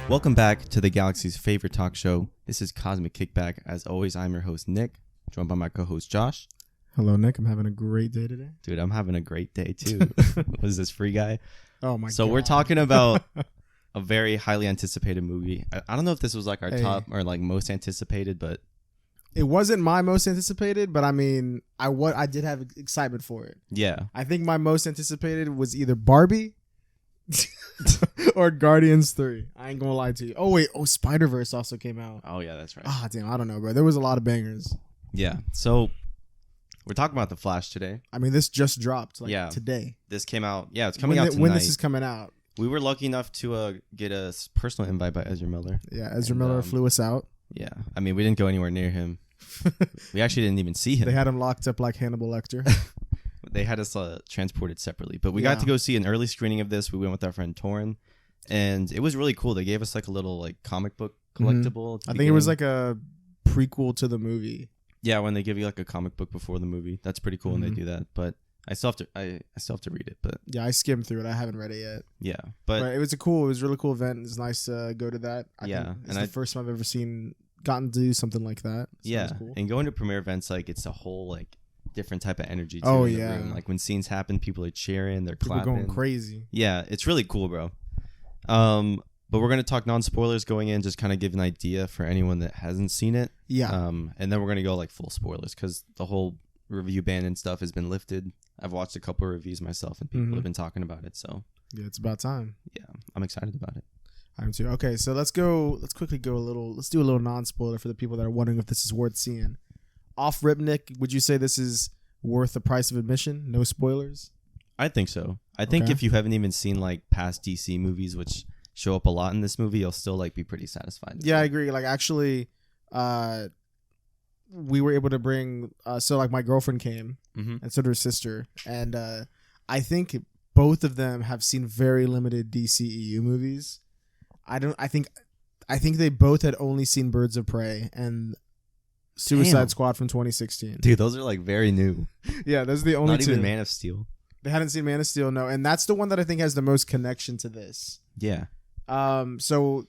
Welcome back to the galaxy's favorite talk show. This is Cosmic Kickback. As always, I'm your host, Nick, joined by my co-host, Josh. Hello, Nick. I'm having a great day today. Dude, I'm having a great day, too. What is this, Free Guy? Oh, my God. So we're talking about a very highly anticipated movie. I don't know if this was like our top or like most anticipated, but... It wasn't my most anticipated, but I mean, I did have excitement for it. Yeah. I think my most anticipated was either Barbie or Guardians 3. I ain't gonna lie to you. Oh, wait. Oh, Spider-Verse also came out. Oh, yeah, that's right. Ah, damn. I don't know, bro. There was a lot of bangers. Yeah. So we're talking about The Flash today. I mean, this just dropped today. This came out. Yeah, it's coming out tonight. When this is coming out. We were lucky enough to get a personal invite by Ezra Miller. Yeah, Ezra Miller flew us out. Yeah. I mean, we didn't go anywhere near him. We actually didn't even see him. They had him locked up like Hannibal Lecter. They had us transported separately, but we got to go see an early screening of this. We went with our friend Torin, and it was really cool. They gave us like a little like comic book collectible. I think it was like a prequel to the movie. Yeah, when they give you like a comic book before the movie, that's pretty cool when they do that. But I still have to read it. But yeah, I skimmed through it. I haven't read it yet. Yeah, but it was a really cool event. It's nice to go to that. I think it's the first time I've ever gotten to do something like that. So yeah, cool. And going to premiere events, like it's a whole like different type of energy too in the room. Like when scenes happen, people are cheering, they're clapping, going crazy. Yeah, it's really cool, bro. But we're gonna talk non-spoilers going in, just kind of give an idea for anyone that hasn't seen it. Yeah. And then we're gonna go like full spoilers because the whole review ban and stuff has been lifted. I've watched a couple of reviews myself, and people have been talking about it. So yeah, it's about time. Yeah, I'm excited about it. I'm too. Okay, so let's do a little non-spoiler for the people that are wondering if this is worth seeing. Off rip, Nick, would you say this is worth the price of admission? No spoilers? I think so. I think if you haven't even seen like past DC movies, which show up a lot in this movie, you'll still like be pretty satisfied. Yeah, I agree. Like actually, we were able to bring so like my girlfriend came and so did her sister, and I think both of them have seen very limited DCEU movies. I think they both had only seen Birds of Prey and Suicide Squad from 2016. Dude, those are like very new. Yeah, those are the only two. Not even Man of Steel. They hadn't seen Man of Steel, no, and that's the one that I think has the most connection to this. Yeah. So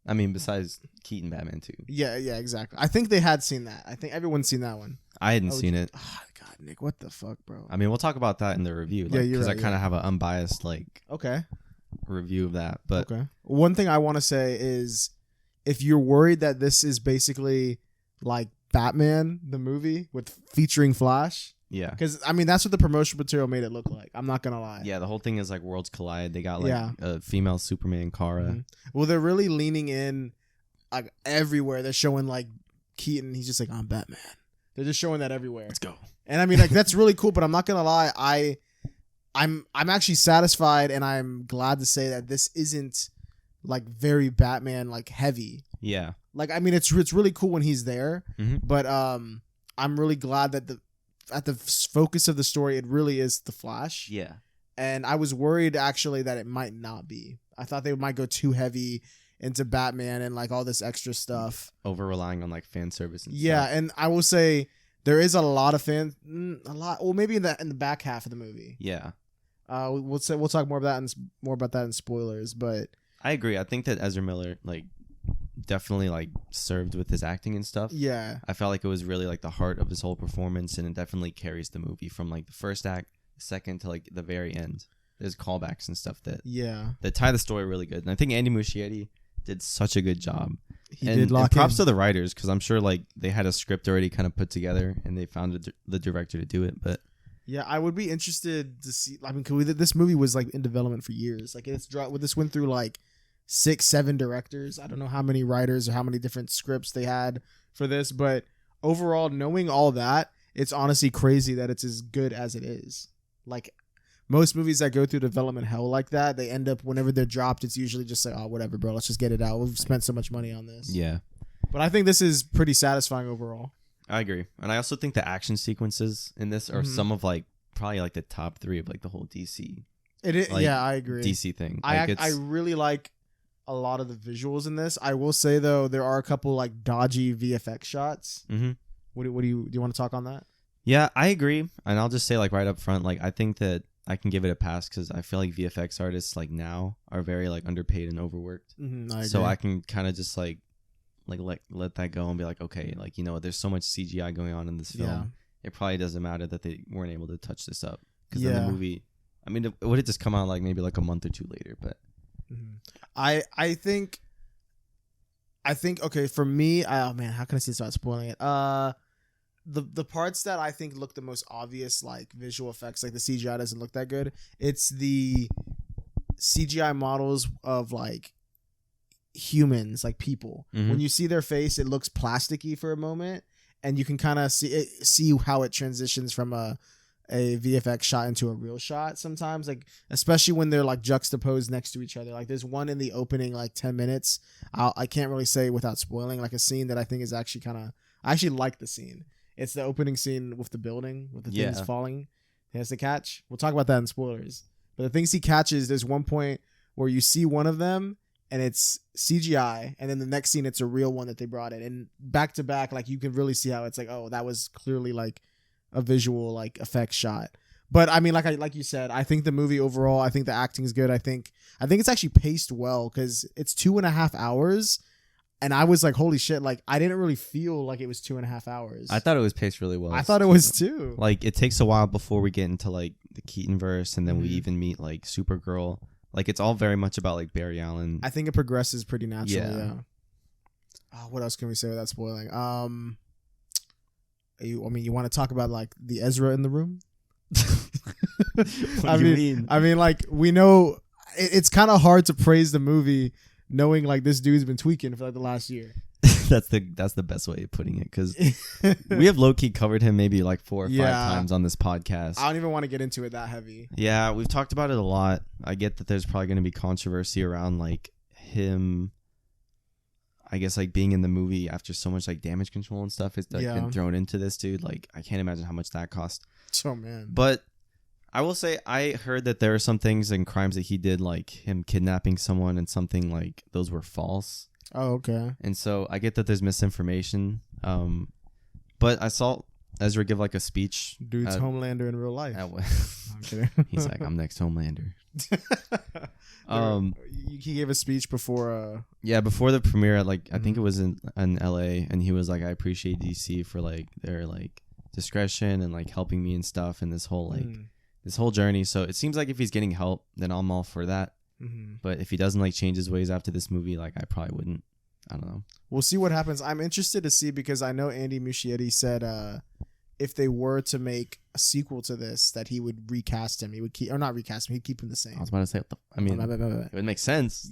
I mean, besides Keaton Batman 2. Yeah, exactly. I think they had seen that. I think everyone's seen that one. I hadn't seen it. Oh, God, Nick, what the fuck, bro? I mean, we'll talk about that in the review. Like, yeah, you're right. Because I kind of have an unbiased review of that. But one thing I want to say is, if you're worried that this is basically like Batman the movie with featuring Flash. Yeah. Because, I mean, that's what the promotional material made it look like. I'm not going to lie. Yeah, the whole thing is like worlds collide. They got like a female Superman, Kara. Mm-hmm. Well, they're really leaning in like everywhere. They're showing like Keaton. He's just like, I'm Batman. They're just showing that everywhere. Let's go. And I mean, like, that's really cool, but I'm not going to lie. I'm actually satisfied, and I'm glad to say that this isn't like very Batman like heavy. Yeah. Like, I mean, it's really cool when he's there, but I'm really glad that at the focus of the story, it really is the Flash. Yeah. And I was worried actually that it might not be. I thought they might go too heavy into Batman and like all this extra stuff. Over relying on like fan service and stuff. And I will say there is a lot of well, maybe in the back half of the movie. Yeah. We'll talk more about that in spoilers, but I agree. I think that Ezra Miller like definitely like served with his acting and stuff. Yeah. I felt like it was really like the heart of his whole performance, and it definitely carries the movie from like the first act, the second to like the very end. There's callbacks and stuff that tie the story really good. And I think Andy Muschietti did such a good job. And props to the writers, because I'm sure like they had a script already kind of put together and they found the director to do it. But yeah, I would be interested to see. I mean, this movie was like in development for years. Like this went through like 6-7 directors. I don't know how many writers or how many different scripts they had for this, but overall, knowing all that, it's honestly crazy that it's as good as it is. Like most movies that go through development hell like that, they end up, whenever they're dropped, it's usually just like, oh, whatever, bro, let's just get it out. We've spent so much money on this. Yeah. But I think this is pretty satisfying overall. I agree. And I also think the action sequences in this are some of like probably like the top 3 of like the whole DC. It is. Like, yeah, I agree. DC thing. Like I really like a lot of the visuals in this. I will say though, there are a couple like dodgy VFX shots. Mm-hmm. What do you want to talk on that? Yeah, I agree. And I'll just say like right up front, like I think that I can give it a pass because I feel like VFX artists like now are very like underpaid and overworked. So I can kind of just like let that go and be like, okay, like, you know, there's so much CGI going on in this film. Yeah. It probably doesn't matter that they weren't able to touch this up because then the movie, I mean, it would have just come out like maybe like a month or two later. But I think okay, for me, oh man, how can I say this without spoiling it? The parts that I think look the most obvious, like visual effects, like the CGI doesn't look that good. It's the CGI models of like humans, like people. When you see their face, it looks plasticky for a moment, and you can kind of see how it transitions from a VFX shot into a real shot sometimes, like especially when they're like juxtaposed next to each other. Like there's one in the opening like 10 minutes. I can't really say without spoiling, like a scene that I think is actually I actually like the scene. It's the opening scene with the building, with the things falling. He has to catch. We'll talk about that in spoilers. But the things he catches, there's one point where you see one of them and it's CGI, and then the next scene it's a real one that they brought in. And back to back, like you can really see how it's like, oh, that was clearly like a visual like effect shot. But I mean, like you said, I think the movie overall, I think the acting is good. I think it's actually paced well because it's 2.5 hours. And I was like, holy shit, like, I didn't really feel like it was 2.5 hours. I thought it was paced really well. I thought it was too. Like, it takes a while before we get into, like, the Keaton verse, and then we even meet, like, Supergirl. Like, it's all very much about, like, Barry Allen. I think it progresses pretty naturally, yeah. What else can we say without spoiling? You want to talk about, like, the Ezra in the room? What do you mean? I mean, like, we know it's kind of hard to praise the movie knowing like this dude's been tweaking for like the last year. That's the best way of putting it, because we have low-key covered him maybe like 4 or 5 times on this podcast. I don't even want to get into it that heavy. Yeah, we've talked about it a lot. I get that there's probably going to be controversy around like him, I guess, like being in the movie after so much like damage control and stuff has like been thrown into this dude. Like, I can't imagine how much that cost. Oh man. But I will say, I heard that there are some things and crimes that he did, like him kidnapping someone and something, like those were false. Oh, okay. And so I get that there's misinformation. But I saw Ezra give like a speech. Dude's Homelander in real life. I'm kidding. He's like, I'm next Homelander. He gave a speech before. Before the premiere, like I think it was in LA, and he was like, I appreciate DC for like their like discretion and like helping me and stuff, and this whole like. This whole journey. So it seems like if he's getting help, then I'm all for that. But if he doesn't like change his ways after this movie, like I probably wouldn't. I don't know. We'll see what happens. I'm interested to see, because I know Andy Muschietti said if they were to make a sequel to this, that he would recast him. He would keep, or not recast him, he'd keep him the same. I was about to say, it would make sense.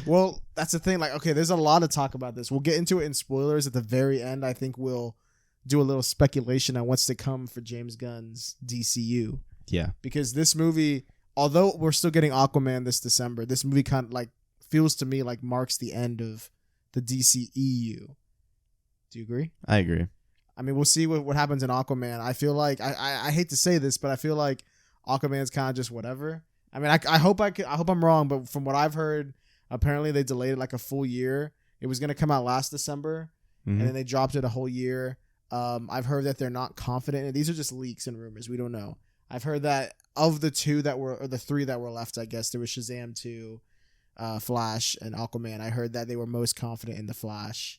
Well, that's the thing. Like, okay, there's a lot of talk about this. We'll get into it in spoilers at the very end. I think we'll do a little speculation on what's to come for James Gunn's DCU. Yeah, because this movie, although we're still getting Aquaman this December, this movie kind of like feels to me like marks the end of the DCEU. Do you agree? I agree. I mean, we'll see what happens in Aquaman. I feel like I hate to say this, but I feel like Aquaman's kind of just whatever. I mean, I hope I'm wrong, but from what I've heard, apparently they delayed it like a full year. It was gonna come out last December, and then they dropped it a whole year. I've heard that they're not confident. These are just leaks and rumors. We don't know. I've heard that of the 3 that were left, I guess, there was Shazam 2, Flash, and Aquaman. I heard that they were most confident in the Flash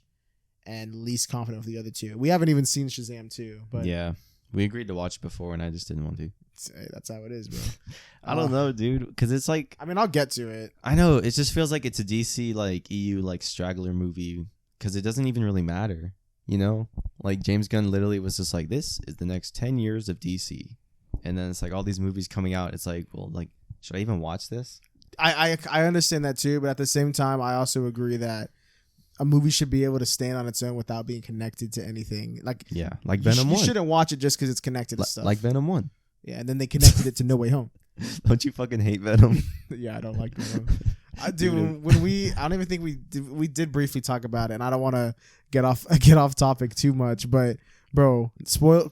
and least confident with the other 2. We haven't even seen Shazam 2. But yeah, we agreed to watch it before, and I just didn't want to. Hey, that's how it is, bro. I don't know, dude, because it's like... I mean, I'll get to it. I know. It just feels like it's a DC, like, EU, like, straggler movie, because it doesn't even really matter, you know? Like, James Gunn literally was just like, this is the next 10 years of DC. And then it's like all these movies coming out. It's like, well, like, should I even watch this? I understand that too, but at the same time, I also agree that a movie should be able to stand on its own without being connected to anything. Like, yeah, like Venom 1. You shouldn't watch it just because it's connected to stuff. Like Venom 1. Yeah, and then they connected it to No Way Home. Don't you fucking hate Venom? Yeah, I don't like Venom. I do. I don't even think we did briefly talk about it, and I don't want to get off topic too much, but. Bro,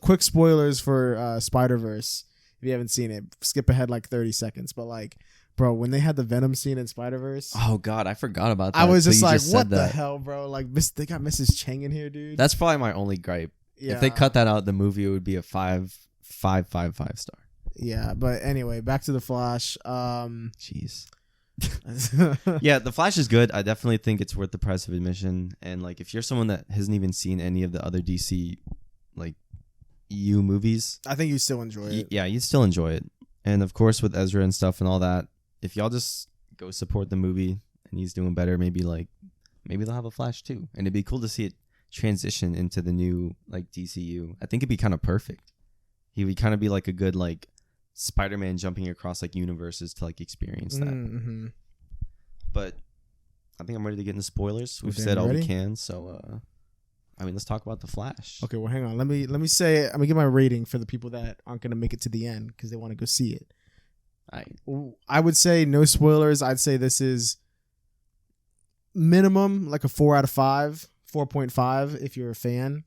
quick spoilers for Spider-Verse. If you haven't seen it, skip ahead like 30 seconds. But like, bro, when they had the Venom scene in Spider-Verse. Oh, God, I forgot about that. I was just like, what the hell, bro? Like, they got Mrs. Chang in here, dude. That's probably my only gripe. Yeah. If they cut that out, the movie would be a 5.55 star. Yeah, but anyway, back to the Flash. Jeez. Yeah, the Flash is good. I definitely think it's worth the price of admission. And like, if you're someone that hasn't even seen any of the other DC like EU movies, I think you still enjoy it. Yeah, you still enjoy it. And of course, with Ezra and stuff and all that, if y'all just go support the movie and he's doing better, maybe they'll have a Flash too. And it'd be cool to see it transition into the new like DCU. I think it'd be kind of perfect. He would kind of be like a good like Spider-Man jumping across like universes to like experience that. Mm-hmm. But I think I'm ready to get into spoilers. We've said all we can, so let's talk about the Flash. Okay, well, hang on. Let me give my rating for the people that aren't gonna make it to the end because they want to go see it. I would say no spoilers. I'd say this is minimum like a 4 out of 5, 4.5 if you're a fan.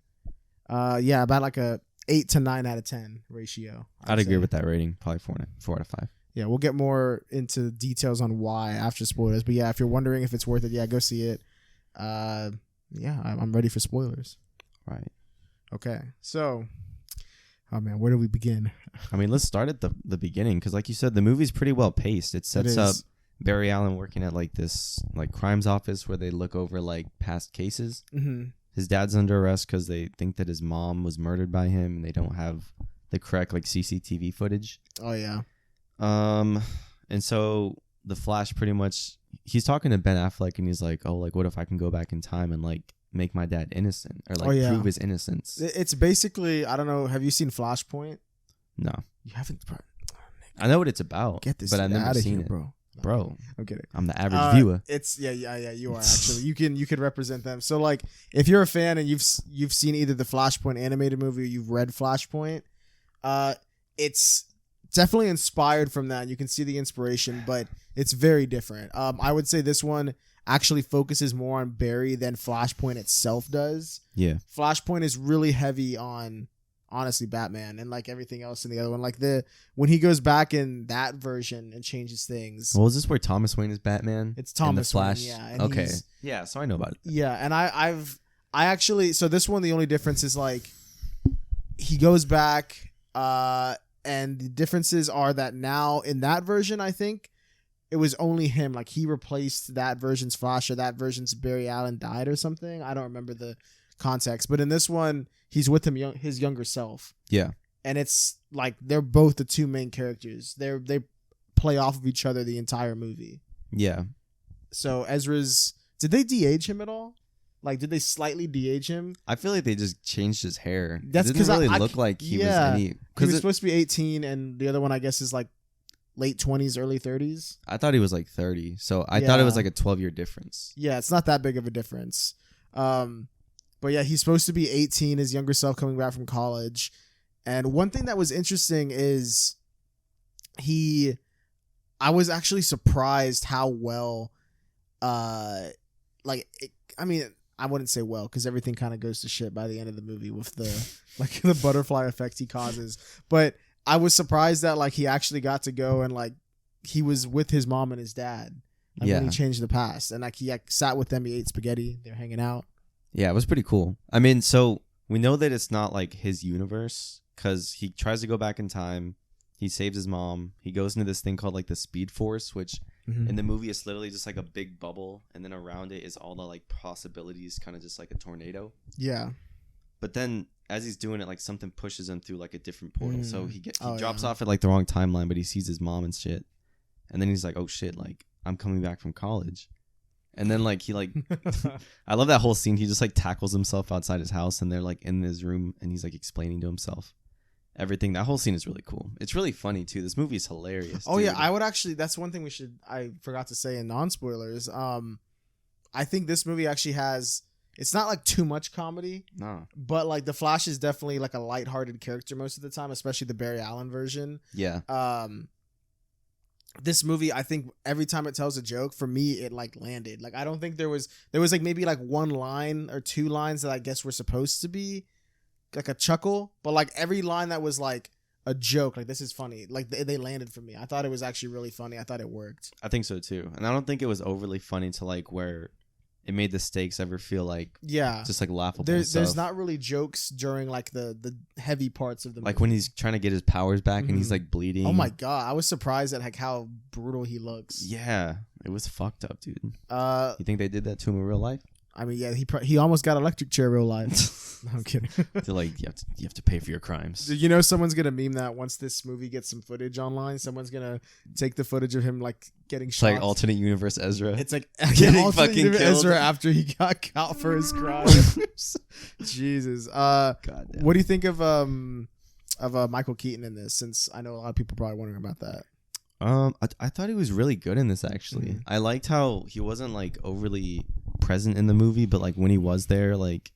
About like a 8 to 9 out of 10 ratio. I'd agree with that rating. Probably 4 out of 5. Yeah, we'll get more into details on why after spoilers. But yeah, if you're wondering if it's worth it, go see it. I'm ready for spoilers. Right. Okay. So, oh man, where do we begin? Let's start at the beginning because, like you said, the movie's pretty well paced. It sets up Barry Allen working at like this like crimes office where they look over like past cases. Mm-hmm. His dad's under arrest because they think that his mom was murdered by him and they don't have the correct like CCTV footage. Oh yeah. And so the Flash pretty much he's talking to Ben Affleck and he's like, oh, like what if I can go back in time and like make my dad innocent or like prove his innocence? It's basically, I don't know. Have you seen Flashpoint? No, you haven't. Bro. I know what it's about. Get this, but I've never seen here, it, bro. I'm kidding. I'm the average viewer. It's yeah. You are actually. You can represent them. So like, if you're a fan and you've seen either the Flashpoint animated movie or you've read Flashpoint, it's definitely inspired from that. You can see the inspiration, but it's very different. I would say this one actually focuses more on Barry than Flashpoint itself does. Yeah. Flashpoint is really heavy on, honestly, Batman and like everything else in the other one. Like when he goes back in that version and changes things. Well, is this where Thomas Wayne is Batman? It's Thomas Wayne, Flash. Yeah. Okay. Yeah, so I know about it. Yeah, and I actually, so this one, the only difference is like he goes back, and the differences are that now in that version, I think it was only him. Like he replaced that version's Flash or that version's Barry Allen died or something. I don't remember the context, but in this one, he's with him, his younger self. Yeah, and it's like they're both the two main characters. They play off of each other the entire movie. Yeah. So did they de-age him at all? Like, did they slightly de-age him? I feel like they just changed his hair. That's because it didn't really look like he was any. He was supposed to be 18, and the other one, I guess, is like late 20s, early 30s. I thought he was like 30, so I thought it was like a 12-year difference. Yeah, it's not that big of a difference. But yeah, he's supposed to be 18, his younger self coming back from college. And one thing that was interesting is I was actually surprised how well, I wouldn't say well because everything kind of goes to shit by the end of the movie with the butterfly effect he causes. But I was surprised that like he actually got to go and like he was with his mom and his dad. When he changed the past and like he sat with them, he ate spaghetti, they're hanging out. Yeah, it was pretty cool. So we know that it's not like his universe because he tries to go back in time. He saves his mom. He goes into this thing called like the Speed Force, which in the movie it's literally just like a big bubble, and then around it is all the like possibilities, kind of just like a tornado. Yeah. But then as he's doing it, like something pushes him through like a different portal. So he drops off at like the wrong timeline, but he sees his mom and shit. And then he's like, oh shit, like I'm coming back from college. And then like he like I love that whole scene. He just like tackles himself outside his house and they're like in his room and he's like explaining to himself everything. That whole scene is really cool. It's really funny too. This movie is hilarious. Oh yeah, I would actually, that's one thing I forgot to say in non-spoilers. I think this movie actually has, it's not like too much comedy. No. But like the Flash is definitely like a lighthearted character most of the time, especially the Barry Allen version. Yeah. This movie, I think every time it tells a joke, for me, it like landed. Like I don't think there was like maybe like one line or two lines that I guess were supposed to be like a chuckle, but like every line that was like a joke, like this is funny, like they landed for me. I thought it was actually really funny. I thought it worked. I think so too. And I don't think it was overly funny to like where it made the stakes ever feel like just like laughable. There's not really jokes during like the heavy parts of the movie. Like when he's trying to get his powers back and he's like bleeding. Oh my god, I was surprised at like how brutal he looks. Yeah, it was fucked up, dude. You think they did that to him in real life? I mean, yeah, he almost got electric chair real life. No, I'm kidding. They're like, you have to pay for your crimes. You know, someone's gonna meme that once this movie gets some footage online. Someone's gonna take the footage of him like getting shot. Like alternate universe Ezra. It's like getting fucking killed. Ezra after he got caught for his crimes. Jesus. God damn. What do you think of Michael Keaton in this? Since I know a lot of people probably wondering about that. I thought he was really good in this actually. I liked how he wasn't like overly present in the movie, but like when he was there, like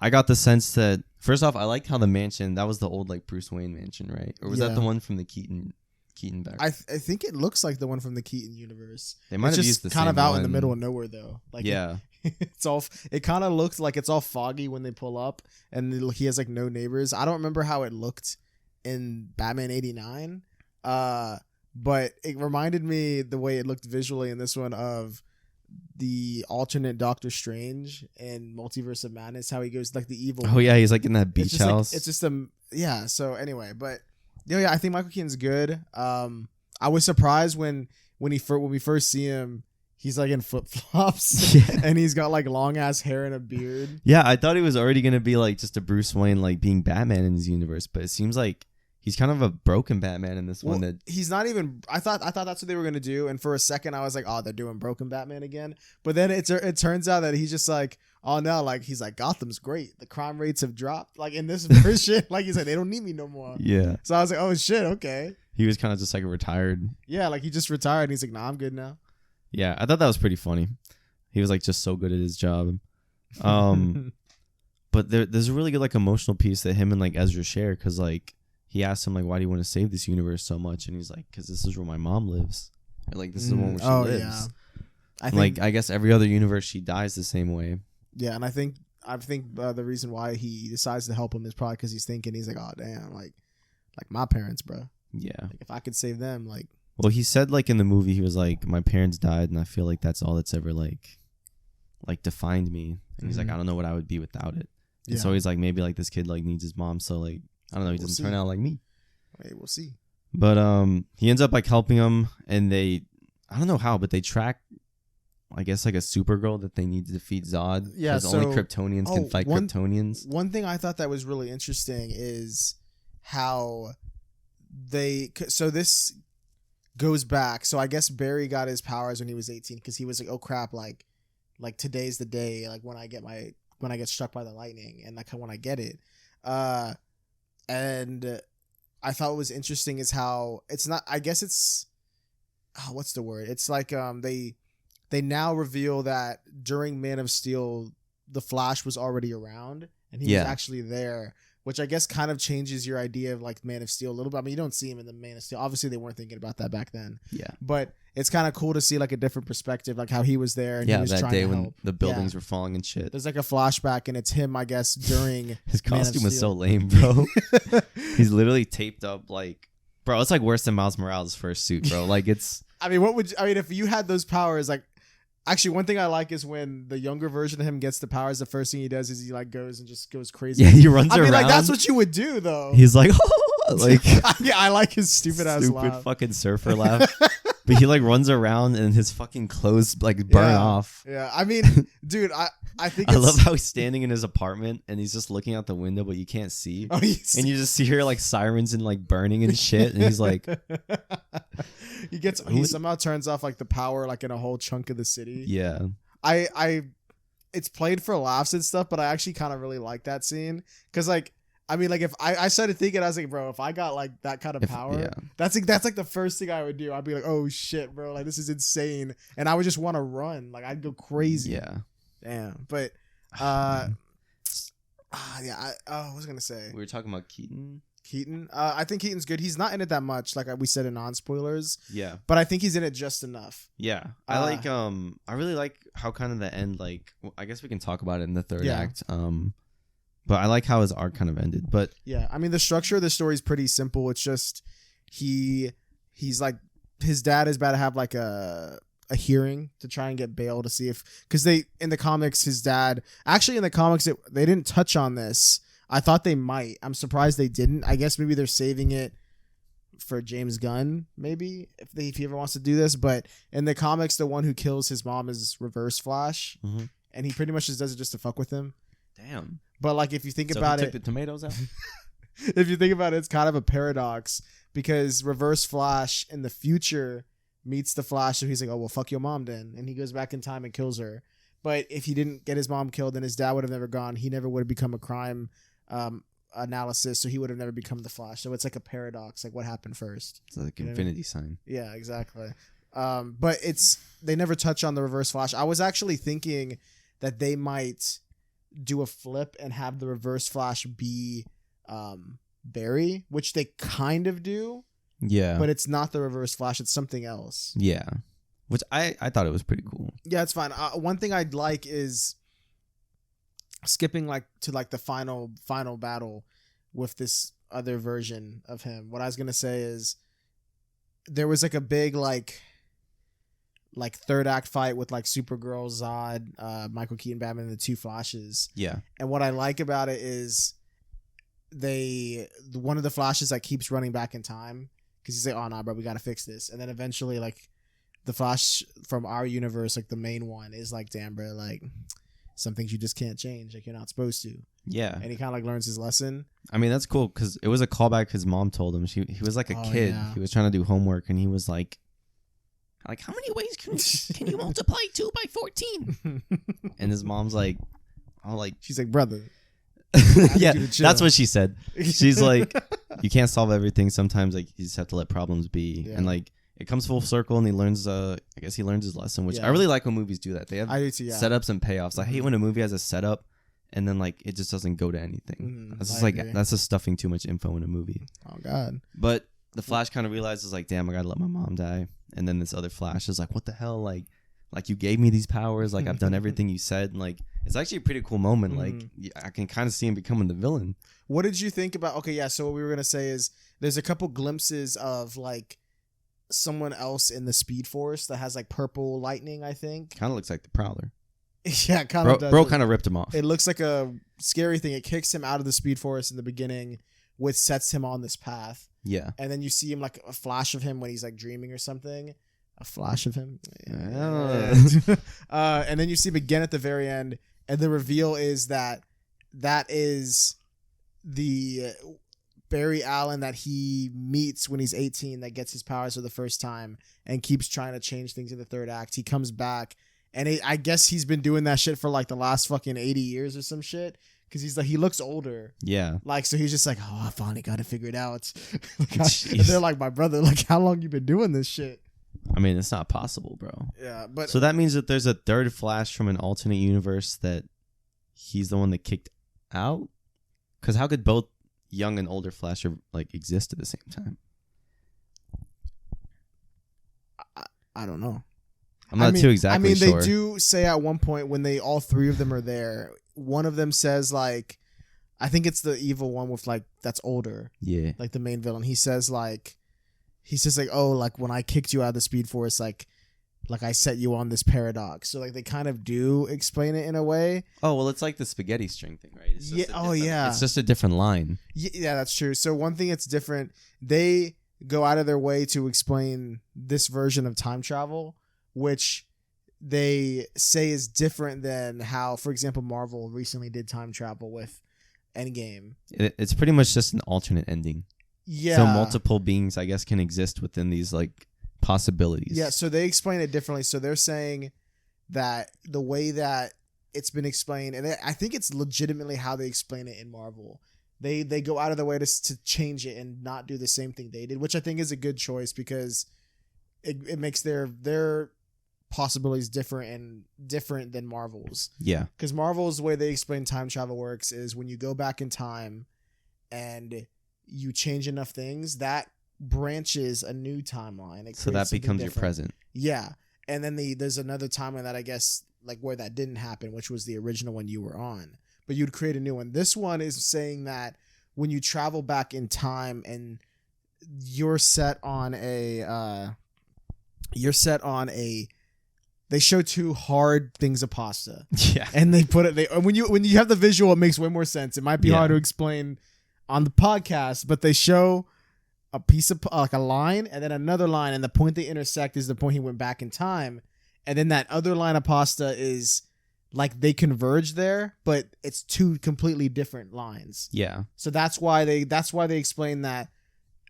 I got the sense that first off, I liked how the mansion, that was the old like Bruce Wayne mansion, right? Or was that the one from the Keaton back? I think it looks like the one from the Keaton universe. They might have used the kind same of out one. in the middle of nowhere though. Like it kind of looks like it's all foggy when they pull up, and he has like no neighbors. I don't remember how it looked in Batman '89. But it reminded me the way it looked visually in this one of the alternate Doctor Strange and Multiverse of Madness, how he goes like the evil. Oh yeah, he's like in that beach house. It's just yeah. So anyway, but yeah, I think Michael Keaton's good. I was surprised when we first see him, he's like in flip flops and he's got like long ass hair and a beard. Yeah, I thought he was already gonna be like just a Bruce Wayne like being Batman in his universe, but it seems like he's kind of a broken Batman in this one. That he's not even. I thought that's what they were gonna do, and for a second I was like, oh, they're doing broken Batman again. But then it turns out that he's just like, oh no, like he's like, Gotham's great. The crime rates have dropped. Like in this version, like he's like, they don't need me no more. Yeah. So I was like, oh shit, okay. He was kind of just like retired. Yeah, like he just retired. And he's like, nah, I'm good now. Yeah, I thought that was pretty funny. He was like just so good at his job. But there's a really good like emotional piece that him and like Ezra share, because like. He asked him, like, why do you want to save this universe so much? And he's like, because this is where my mom lives. Or, like, this is the one where she lives. Yeah. I guess every other universe, she dies the same way. Yeah, and I think the reason why he decides to help him is probably because he's like, oh, damn, like my parents, bro. Yeah. Like, if I could save them, like. Well, he said, like, in the movie, he was like, my parents died, and I feel like that's all that's ever, like defined me. And he's like, I don't know what I would be without it. And so he's like, maybe, like, this kid, like, needs his mom, so, like, I don't know. He doesn't turn out like me. Hey, we'll see. But he ends up like helping him, and I don't know how, but they track, I guess, like a Supergirl that they need to defeat Zod. Yeah, because only Kryptonians can fight Kryptonians. One thing I thought that was really interesting is how so this goes back. So I guess Barry got his powers when he was 18 because he was like, oh crap, like today's the day, like when I get struck by the lightning, and like when I get it. And I thought what was interesting is how it's not, I guess it's, what's the word? It's like they now reveal that during Man of Steel, the Flash was already around and he was actually there, which I guess kind of changes your idea of like Man of Steel a little bit. I mean, you don't see him in the Man of Steel. Obviously, they weren't thinking about that back then. Yeah. But it's kind of cool to see like a different perspective, like how he was there and he was that day when help. The buildings were falling and shit. There's like a flashback and it's him, I guess, during his costume was so lame, bro. He's literally taped up like, bro, it's like worse than Miles Morales' first suit, bro. Like it's. I mean, if you had those powers, like. Actually, one thing I like is when the younger version of him gets the powers, the first thing he does is he like goes and just goes crazy. Yeah, he runs around. I mean, like that's what you would do, though. He's like, like yeah, I like his stupid ass laugh. Fucking surfer laugh. But he like runs around and his fucking clothes like burn off. Yeah, I mean, dude, I think I love how he's standing in his apartment and he's just looking out the window, but you can't see. Oh, and you just see her like sirens and like burning and shit. And he's like, he somehow turns off like the power like in a whole chunk of the city. Yeah. It's played for laughs and stuff, but I actually kind of really like that scene because like. I mean, like if I started thinking, I was like, bro, if I got like that kind of power, that's like the first thing I would do. I'd be like, oh shit, bro, like this is insane, and I would just want to run, like I'd go crazy. Yeah, damn. But what was I gonna say? We were talking about Keaton. I think Keaton's good. He's not in it that much, like we said in non-spoilers. Yeah, but I think he's in it just enough. Yeah, I really like how kind of the end, like I guess we can talk about it in the third act. But I like how his arc kind of ended. But yeah, I mean the structure of the story is pretty simple. It's just he's like his dad is about to have like a a hearing to try and get bail to see if, because in the comics, his dad, actually in the comics, they didn't touch on this. I thought they might. I'm surprised they didn't. I guess maybe they're saving it for James Gunn, maybe if he ever wants to do this. But in the comics, the one who kills his mom is Reverse Flash, and he pretty much just does it just to fuck with him. Damn. But like, if you think about it, took the tomatoes out. If you think about it, it's kind of a paradox because Reverse Flash in the future meets the Flash, so he's like, "Oh well, fuck your mom then," and he goes back in time and kills her. But if he didn't get his mom killed, then his dad would have never gone. He never would have become a crime analysis, so he would have never become the Flash. So it's like a paradox, like what happened first. It's like infinity sign. Yeah, exactly. But they never touch on the Reverse Flash. I was actually thinking that they might do a flip and have the Reverse Flash be Barry, which they kind of do. Yeah. But it's not the Reverse Flash, it's something else. Yeah. Which I thought it was pretty cool. Yeah, it's fine. One thing I'd like is skipping to the final battle with this other version of him. What I was gonna say is there was like a big like third act fight with like Supergirl, Zod, Michael Keaton, Batman, and the two Flashes. Yeah. And what I like about it is one of the Flashes like keeps running back in time because he's like, "Oh no, bro, we gotta fix this," and then eventually like the Flash from our universe, like the main one, is like, "Damn, bro, like some things you just can't change. Like you're not supposed to." Yeah. And he kind of like learns his lesson. I mean, that's cool because it was a callback his mom told him. He was like a kid. Yeah. He was trying to do homework and he was like, how many ways can you multiply 2 by 14? And his mom's like, she's like, "Brother." Yeah, that's what she said. She's like, you can't solve everything. Sometimes like you just have to let problems be. Yeah. And like it comes full circle and he learns I guess he learns his lesson, which I really like when movies do that. They have setups and payoffs. I hate when a movie has a setup and then like it just doesn't go to anything. That's just stuffing too much info in a movie. Oh god. But the Flash kind of realizes like, damn, I gotta let my mom die. And then this other Flash is like, what the hell? Like you gave me these powers. Like I've done everything you said. And like it's actually a pretty cool moment. Like I can kind of see him becoming the villain. What did you think about? Okay, yeah. So what we were gonna say is there's a couple glimpses of like someone else in the Speed Force that has like purple lightning. I think kind of looks like the Prowler. Yeah, kind of. Bro kind of ripped him off. It looks like a scary thing. It kicks him out of the Speed Force in the beginning, which sets him on this path. Yeah. And then you see him like a flash of him when he's like dreaming or something. A flash of him. Yeah. And then you see him again at the very end. And the reveal is that is the Barry Allen that he meets when he's 18 that gets his powers for the first time and keeps trying to change things in the third act. He comes back and I guess he's been doing that shit for like the last fucking 80 years or some shit. Because he's like, he looks older. Yeah. Like, so he's just like, "Oh, I finally got it figured out." And they're like, "My brother, like, how long you been doing this shit?" I mean, it's not possible, bro. Yeah, but so that means that there's a third Flash from an alternate universe that he's the one that kicked out? Because how could both young and older Flash like exist at the same time? I don't know. I'm not too exactly sure. They do say at one point when all three of them are there, one of them says like, I think it's the evil one with like that's older. Yeah. Like the main villain. He says like, "Oh, like when I kicked you out of the Speed Force, like I set you on this paradox." So like they kind of do explain it in a way. Oh, well, it's like the spaghetti string thing, right? Yeah. It's just a different line. Yeah, that's true. So one thing that's different, they go out of their way to explain this version of time travel, which they say is different than how, for example, Marvel recently did time travel with Endgame. It's pretty much just an alternate ending. Yeah. So multiple beings, I guess, can exist within these like possibilities. Yeah. So they explain it differently. So they're saying that the way that it's been explained, and I think it's legitimately how they explain it in Marvel. They go out of their way to change it and not do the same thing they did, which I think is a good choice because it makes their possibilities different than Marvel's. Yeah. Because Marvel's way they explain time travel works is when you go back in time and you change enough things, that branches a new timeline. So that becomes your present. Yeah. And then there's another timeline that I guess like where that didn't happen, which was the original one you were on. But you'd create a new one. This one is saying that when you travel back in time and you're set on a they show two hard things of pasta. Yeah. And they put it, when you have the visual, it makes way more sense. It might be hard to explain on the podcast, but they show a piece of like a line and then another line, and the point they intersect is the point he went back in time. And then that other line of pasta is like they converge there, but it's two completely different lines. Yeah. So that's why they explain that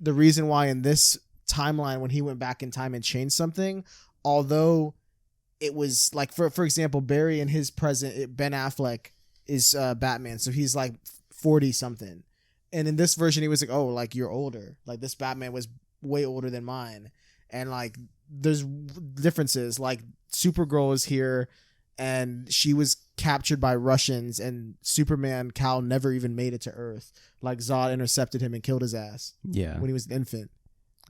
the reason why in this timeline when he went back in time and changed something, although it was like for example, Barry in his present, Ben Affleck is Batman, so he's like 40 something. And in this version, he was like, oh, like you're older. Like this Batman was way older than mine. And like there's differences. Like Supergirl is here and she was captured by Russians, and Superman Kal never even made it to Earth. Like Zod intercepted him and killed his ass. Yeah. When he was an infant.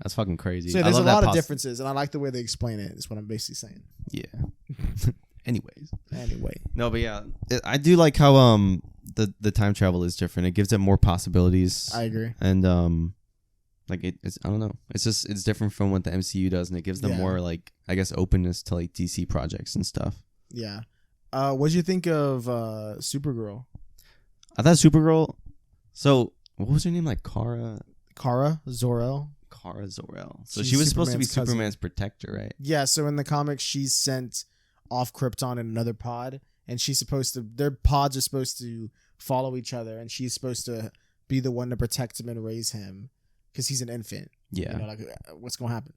That's fucking crazy. So there's a lot of differences, and I like the way they explain it. Is what I'm basically saying. Yeah. Anyways. Anyway. No, but yeah, I do like how the time travel is different. It gives it more possibilities. I agree. And like it's I don't know. It's different from what the MCU does, and it gives them more like I guess openness to like DC projects and stuff. Yeah. What did you think of Supergirl? I thought Supergirl. So what was her name? Like Kara Zor-El. Kara Zor-El. So she was supposed to be Superman's protector, right? Yeah. So in the comics, she's sent off Krypton in another pod, and she's supposed to. Their pods are supposed to follow each other, and she's supposed to be the one to protect him and raise him because he's an infant. Yeah. You know, like what's gonna happen?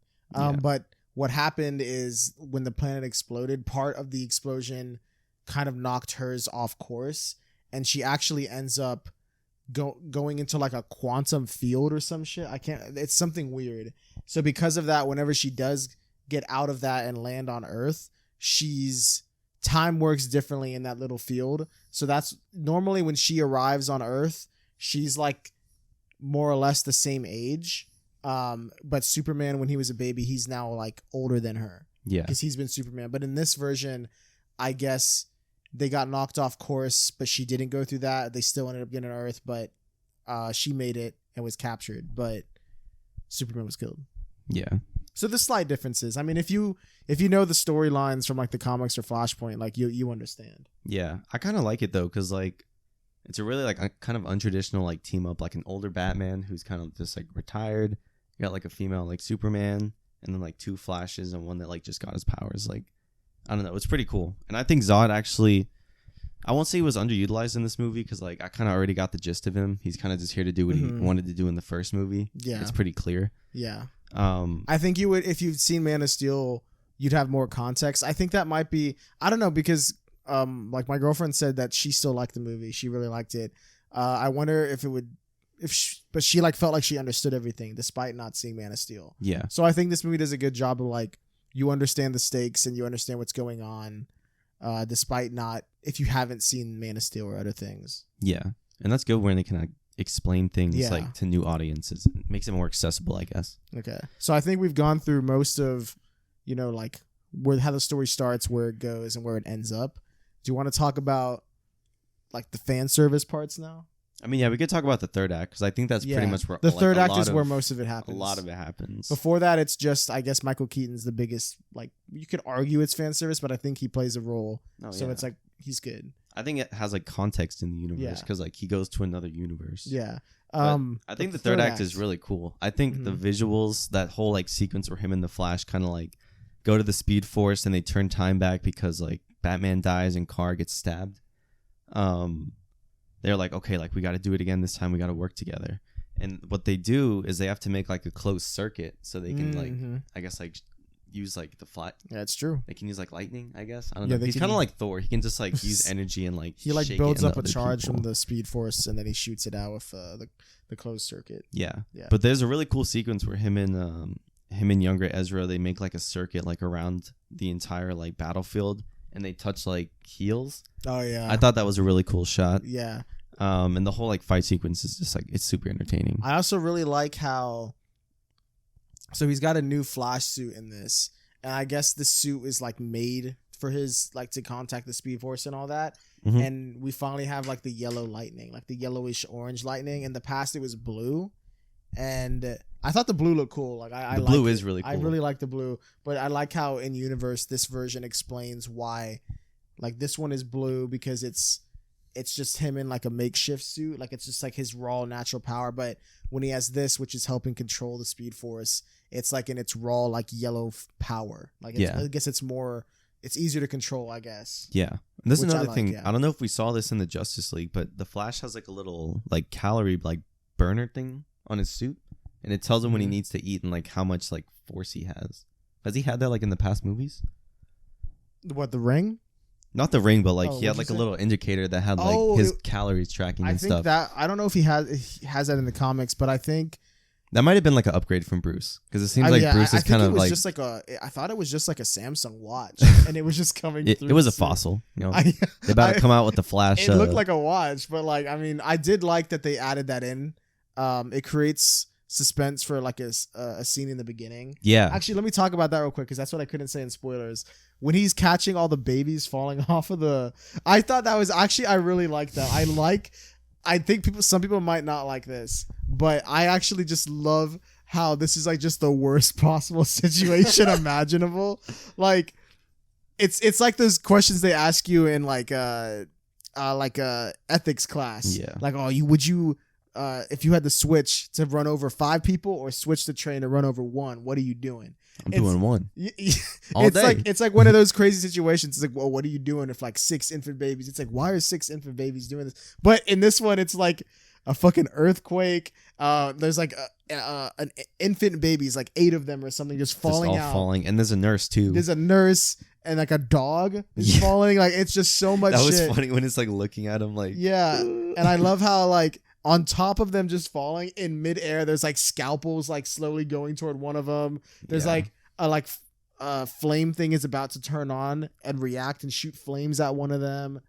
But what happened is when the planet exploded, part of the explosion kind of knocked hers off course, and she actually ends up going into like a quantum field or some shit. It's something weird. So because of that, whenever she does get out of that and land on Earth, time works differently in that little field. So that's normally when she arrives on Earth, she's like more or less the same age. But Superman, when he was a baby, he's now like older than her. Yeah. Because he's been Superman. But in this version, I guess they got knocked off course, but she didn't go through that. They still ended up getting on Earth, but she made it and was captured. But Superman was killed. Yeah. So there's slight differences. I mean, if you know the storylines from like the comics or Flashpoint, like you understand. Yeah, I kind of like it though, because like it's a really like a kind of untraditional like team up, like an older Batman who's kind of just like retired. You got like a female like Superman, and then like two Flashes and one that like just got his powers. Like I don't know, it's pretty cool. And I think Zod actually, I won't say he was underutilized in this movie because like I kind of already got the gist of him. He's kind of just here to do what he wanted to do in the first movie. Yeah, it's pretty clear. Yeah. I think you would, if you've seen Man of Steel, you'd have more context. I think that might be, I don't know, because like my girlfriend said that she still liked the movie. She really liked it. I wonder if it would, but she like felt like she understood everything despite not seeing Man of Steel. Yeah. So I think this movie does a good job of like, you understand the stakes and you understand what's going on, despite not, if you haven't seen Man of Steel or other things. Yeah. And that's good when they can like explain things like to new audiences. It makes it more accessible, I guess. Okay. So I think we've gone through most of, like how the story starts, where it goes, and where it ends up. Do you want to talk about like the fan service parts now? I mean, yeah, we could talk about the third act because I think that's pretty much where the third act is where most of it happens. A lot of it happens. Before that, it's just, I guess, Michael Keaton's the biggest. Like, you could argue it's fan service, but I think he plays a role, so it's like he's good. I think it has like context in the universe because like he goes to another universe. Yeah. I think the third act is really cool. I think the visuals, that whole like sequence where him and the Flash kind of like go to the Speed Force and they turn time back because like Batman dies and Kara gets stabbed. They're like, okay, like we got to do it again this time. We got to work together. And what they do is they have to make like a closed circuit so they can like, I guess like use like the flat. Yeah, it's true. They can use like lightning, I guess. I don't know. He's kind of like Thor. He can just like use energy and like he like builds up a charge from the Speed Force and then he shoots it out with the closed circuit. Yeah. But there's a really cool sequence where him and younger Ezra, they make like a circuit like around the entire like battlefield and they touch like heels. Oh yeah. I thought that was a really cool shot. Yeah. And the whole like fight sequence is just like, it's super entertaining. I also really like how, so he's got a new Flash suit in this, and I guess the suit is like made for his like to contact the Speed Force and all that. And we finally have like the yellow lightning, like the yellowish orange lightning. In the past it was blue, and I thought the blue looked cool. Like I the blue is really cool. I really like the blue, but I like how in universe this version explains why, like this one is blue because it's just him in like a makeshift suit, like it's just like his raw natural power. But when he has this, which is helping control the Speed Force, it's like in its raw like yellow power. Like I guess it's easier to control, I guess. Yeah. And this is another thing. I don't know if we saw this in the Justice League, but the Flash has like a little like calorie like burner thing on his suit, and it tells him when he needs to eat and like how much like force he has. Has he had that like in the past movies? What, the ring? Not the ring, but like he had like a little indicator that had like his calories tracking and stuff. I don't know if he has that in the comics, but I think that might have been like an upgrade from Bruce, because it seems like Bruce is kind of like just like I thought it was just like a Samsung watch, and it was just coming through. It was a fossil, you know. They about to come out with the Flash. It looked like a watch, but like I mean, I did like that they added that in. It creates suspense for like a scene in the beginning. Yeah. Actually, let me talk about that real quick because that's what I couldn't say in spoilers. When he's catching all the babies falling off of I thought that was actually, I really like that. I think some people might not like this, but I actually just love how this is like just the worst possible situation imaginable. Like it's like those questions they ask you in like a ethics class. Yeah. Like, would you if you had to switch to run over 5 people or switch the train to run over 1, what are you doing? I'm doing 1. It's like one of those crazy situations. It's like, well, what are you doing if like 6 infant babies? It's like, why are 6 infant babies doing this? But in this one, it's like a fucking earthquake. There's like an infant babies, like 8 of them or something, just falling out. Falling, and there's a nurse too. There's a nurse. And like a dog is falling. Like it's just so much. That was shit. Funny when it's like looking at him like. Yeah, and I love how like on top of them just falling in midair, there's like scalpels like slowly going toward one of them. There's like a flame thing is about to turn on and react and shoot flames at one of them.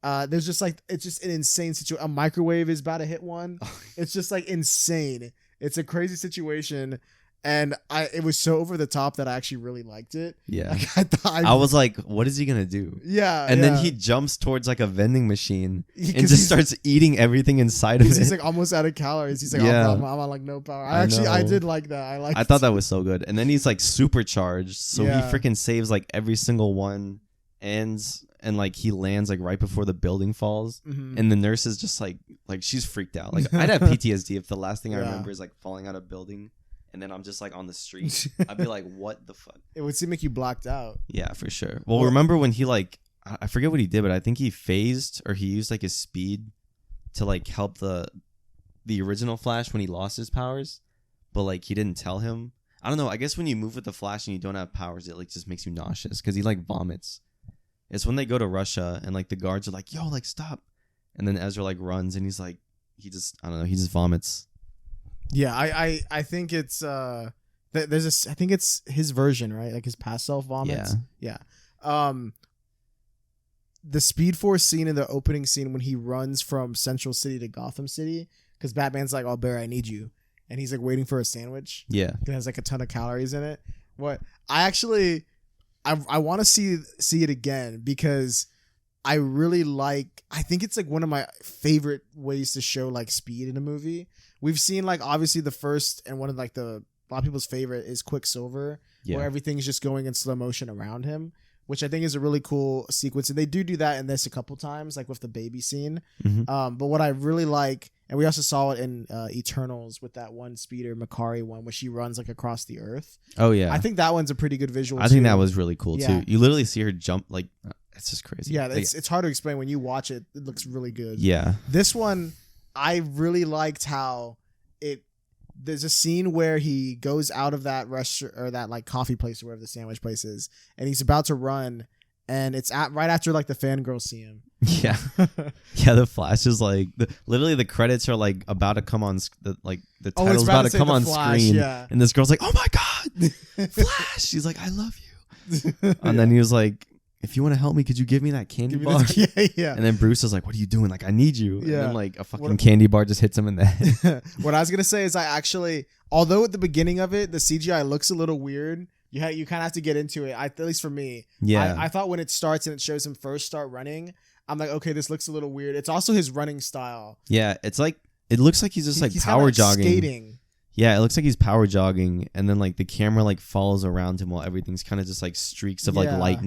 There's just like, it's just an insane situation. A microwave is about to hit one. It's just like insane. It's a crazy situation. And it was so over the top that I actually really liked it. Yeah. Like, I was like, what is he going to do? Yeah. And then he jumps towards like a vending machine and just starts eating everything inside of it. He's like almost out of calories. He's like, I'm on like no power. I did like that. I thought that was so good. And then he's like supercharged. So he freaking saves like every single one. And like he lands like right before the building falls. Mm-hmm. And the nurse is just like she's freaked out. Like I'd have PTSD if the last thing I remember is like falling out of a building. And then I'm just like on the street. I'd be like, what the fuck? It would seem like you blacked out. Yeah, for sure. Well, remember when he like, I forget what he did, but I think he phased or he used like his speed to like help the original Flash when he lost his powers. But like he didn't tell him. I don't know. I guess when you move with the Flash and you don't have powers, it like just makes you nauseous because he like vomits. It's when they go to Russia and like the guards are like, yo, like stop. And then Ezra like runs and he's like, he just vomits. Yeah, I think it's I think it's his version, right? Like his past self vomits. Yeah. The Speed Force scene in the opening scene when he runs from Central City to Gotham City, because Batman's like, "Oh, Barry, I need you," and he's like waiting for a sandwich. Yeah, it has like a ton of calories in it. What I want to see it again because I really like. I think it's like one of my favorite ways to show like speed in a movie. We've seen like obviously the first and one of like a lot of people's favorite is Quicksilver, where everything's just going in slow motion around him, which I think is a really cool sequence. And they do that in this a couple times, like with the baby scene. Mm-hmm. But what I really like, and we also saw it in Eternals with that one speeder, Makari one, where she runs like across the earth. Oh yeah, I think that one's a pretty good visual. I think that was really cool too. You literally see her jump like it's just crazy. Yeah, it's hard to explain when you watch it. It looks really good. Yeah, this one. I really liked how there's a scene where he goes out of that restaurant or that like coffee place or wherever the sandwich place is, and he's about to run, and it's right after like the fangirls see him. Yeah. Yeah, the Flash is like literally the credits are like about to come on the title's about to come on Flash, screen, and this girl's like, "Oh my god, Flash!" She's like, "I love you," and then he was like, if you want to help me, could you give me that candy bar? Yeah. And then Bruce is like, what are you doing? Like, I need you. Yeah. And then like a fucking candy bar just hits him in the head. What I was going to say is although at the beginning of it, the CGI looks a little weird, you kind of have to get into it. At least for me. Yeah. I thought when it starts and it shows him first start running, I'm like, okay, this looks a little weird. It's also his running style. Yeah. It's like, it looks like he's just like power jogging. Skating. Yeah, it looks like he's power jogging, and then like the camera like follows around him while everything's kind of just like streaks of like light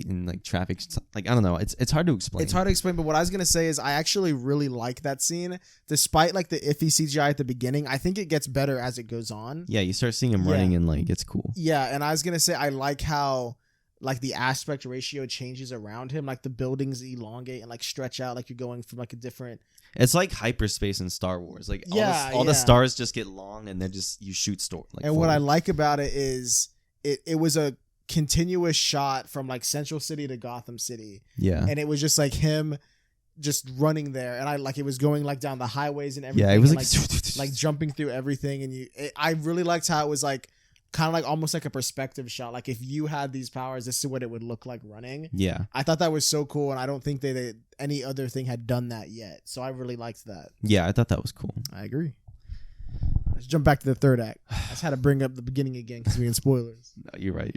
and like traffic. Like I don't know, it's hard to explain. It's hard to explain, but what I was gonna say is I actually really like that scene, despite like the iffy CGI at the beginning. I think it gets better as it goes on. Yeah, you start seeing him running, and like it's cool. Yeah, and I was gonna say I like how like the aspect ratio changes around him, like the buildings elongate and like stretch out, like you're going from like a different. It's like hyperspace in Star Wars. Like all the stars just get long, and then just you shoot like. And what I like about it is it was a continuous shot from like Central City to Gotham City. Yeah, and it was just like him just running there, and I like it was going like down the highways and everything. Yeah, it was like jumping through everything, and I really liked how it was like kind of like almost like a perspective shot. Like if you had these powers, this is what it would look like running. Yeah, I thought that was so cool, and I don't think they any other thing had done that yet. So I really liked that. Yeah, I thought that was cool. I agree. Let's jump back to the third act. I just had to bring up the beginning again because we in spoilers. No, you're right.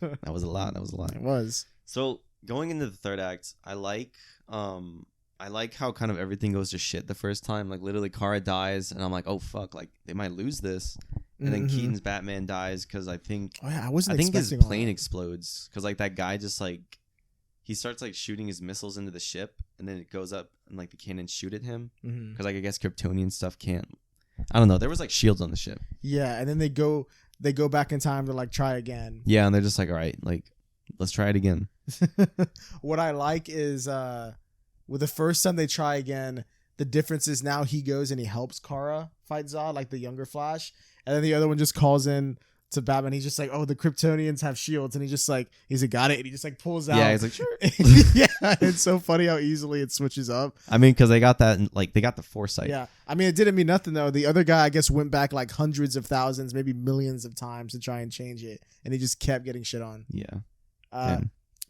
That was a lot. It was. So going into the third act, I like how kind of everything goes to shit the first time. Like literally Kara dies, and I'm like, oh fuck, like they might lose this. And then Keaton's Batman dies because I think his plane explodes because like that guy just like he starts like shooting his missiles into the ship, and then it goes up and like the cannons shoot at him because like I guess Kryptonian stuff can't. I don't know. There was like shields on the ship. Yeah, and then they go back in time to like try again. Yeah, and they're just like, all right, like let's try it again. What I like is with the first time they try again, the difference is now he goes and he helps Kara fight Zod, like the younger Flash. And then the other one just calls in to Batman. He's just like, oh, the Kryptonians have shields. And he's like, got it. And he just like pulls out. Yeah, he's like, sure. Yeah, it's so funny how easily it switches up. I mean, because they got that, like, they got the foresight. Yeah. I mean, it didn't mean nothing, though. The other guy, I guess, went back like hundreds of thousands, maybe millions of times to try and change it. And he just kept getting shit on. Yeah.